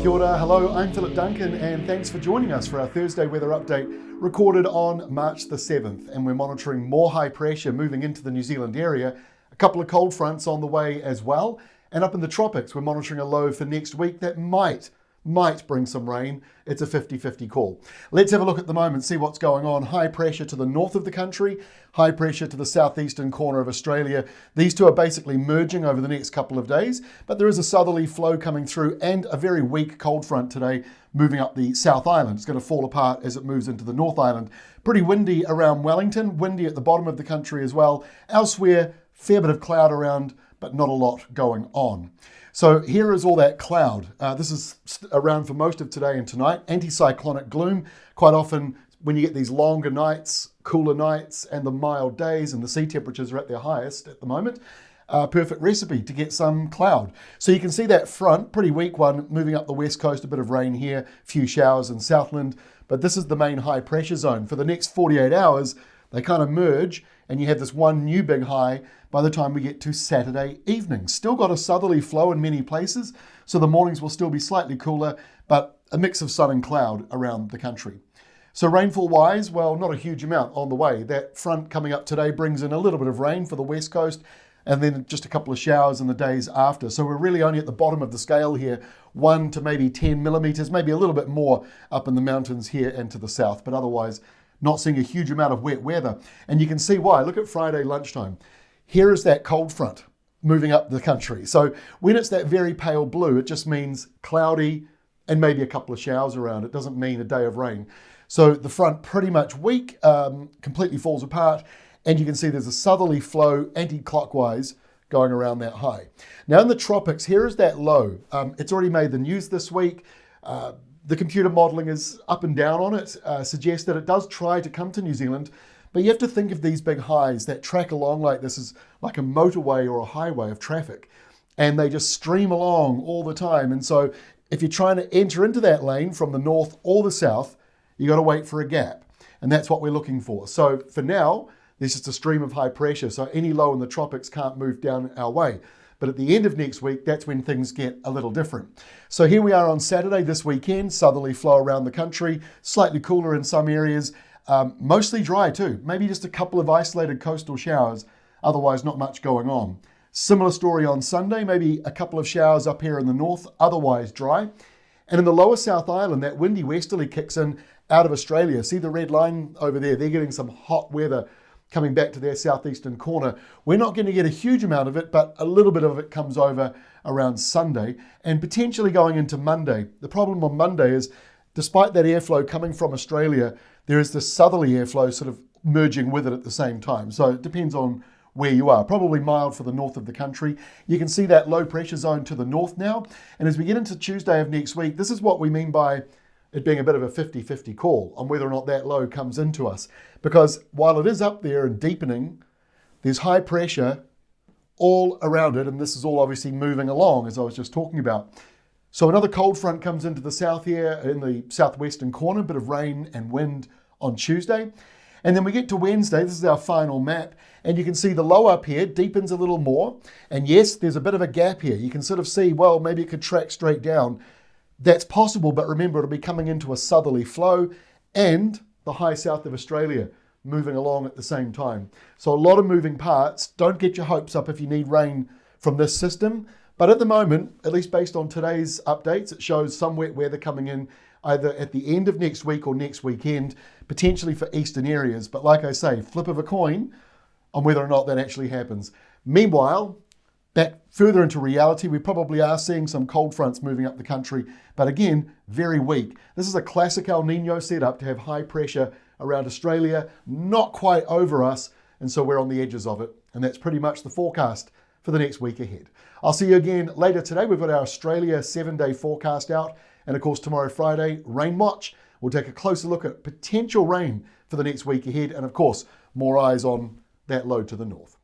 Kia ora, hello, I'm Philip Duncan and thanks for joining us for our Thursday weather update recorded on March the 7th. And we're monitoring more high pressure moving into the New Zealand area, a couple of cold fronts on the way as well. And up in the tropics, we're monitoring a low for next week that might bring some rain. It's a 50-50 call. Let's have a look at the moment, see what's going on. High pressure to the north of the country, high pressure to the southeastern corner of Australia. These two are basically merging over the next couple of days, but there is a southerly flow coming through and a very weak cold front today moving up the South Island. It's going to fall apart as it moves into the North Island. Pretty windy around Wellington, windy at the bottom of the country as well. Elsewhere, fair bit of cloud around, but not a lot going on. So here is all that cloud. This is around for most of today and tonight. Anticyclonic gloom. Quite often when you get these longer nights, cooler nights, and the mild days, and the sea temperatures are at their highest at the moment, perfect recipe to get some cloud. So you can see that front, pretty weak one, moving up the west coast, a bit of rain here, a few showers in Southland. But this is the main high pressure zone. For the next 48 hours, they kind of merge, and you have this one new big high by the time we get to Saturday evening. Still got a southerly flow in many places, so the mornings will still be slightly cooler, but a mix of sun and cloud around the country. So rainfall-wise, well, not a huge amount on the way. That front coming up today brings in a little bit of rain for the west coast, and then just a couple of showers in the days after. So we're really only at the bottom of the scale here, 1 to maybe 10 millimetres, maybe a little bit more up in the mountains here and to the south, but otherwise not seeing a huge amount of wet weather. And you can see why. Look at Friday lunchtime. Here is that cold front moving up the country. So when it's that very pale blue, it just means cloudy and maybe a couple of showers around. It doesn't mean a day of rain. So the front pretty much weak, completely falls apart. And you can see there's a southerly flow anti-clockwise going around that high. Now in the tropics, here is that low. It's already made the news this week. The computer modelling is up and down on it, suggests that it does try to come to New Zealand, but you have to think of these big highs that track along like this is like a motorway or a highway of traffic, and they just stream along all the time. And so if you're trying to enter into that lane from the north or the south, you got to wait for a gap, and that's what we're looking for. So for now, there's just a stream of high pressure, so any low in the tropics can't move down our way. But at the end of next week, that's when things get a little different. So here we are on Saturday this weekend, southerly flow around the country, slightly cooler in some areas, mostly dry too. Maybe just a couple of isolated coastal showers, otherwise not much going on. Similar story on Sunday, maybe a couple of showers up here in the north, otherwise dry. And in the lower South Island, that windy westerly kicks in out of Australia. See the red line over there? They're getting some hot weather coming back to their southeastern corner. We're not going to get a huge amount of it, but a little bit of it comes over around Sunday and potentially going into Monday. The problem on Monday is, despite that airflow coming from Australia, there is this southerly airflow sort of merging with it at the same time. So it depends on where you are. Probably mild for the north of the country. You can see that low pressure zone to the north now. And as we get into Tuesday of next week, this is what we mean by it being a bit of a 50-50 call on whether or not that low comes into us. Because while it is up there and deepening, there's high pressure all around it, and this is all obviously moving along, as I was just talking about. So another cold front comes into the south here in the southwestern corner, a bit of rain and wind on Tuesday. And then we get to Wednesday, this is our final map, and you can see the low up here deepens a little more. And yes, there's a bit of a gap here. You can sort of see, well, maybe it could track straight down. That's possible, but remember, it'll be coming into a southerly flow and the high south of Australia moving along at the same time. So a lot of moving parts. Don't get your hopes up if you need rain from this system. But at the moment, at least based on today's updates, it shows some wet weather coming in either at the end of next week or next weekend, potentially for eastern areas. But like I say, flip of a coin on whether or not that actually happens. Meanwhile, back further into reality, we probably are seeing some cold fronts moving up the country, but again, very weak. This is a classic El Nino setup to have high pressure around Australia, not quite over us, and so we're on the edges of it. And that's pretty much the forecast for the next week ahead. I'll see you again later today. We've got our Australia 7-day forecast out, and of course tomorrow Friday, Rain Watch. We'll take a closer look at potential rain for the next week ahead, and of course, more eyes on that low to the north.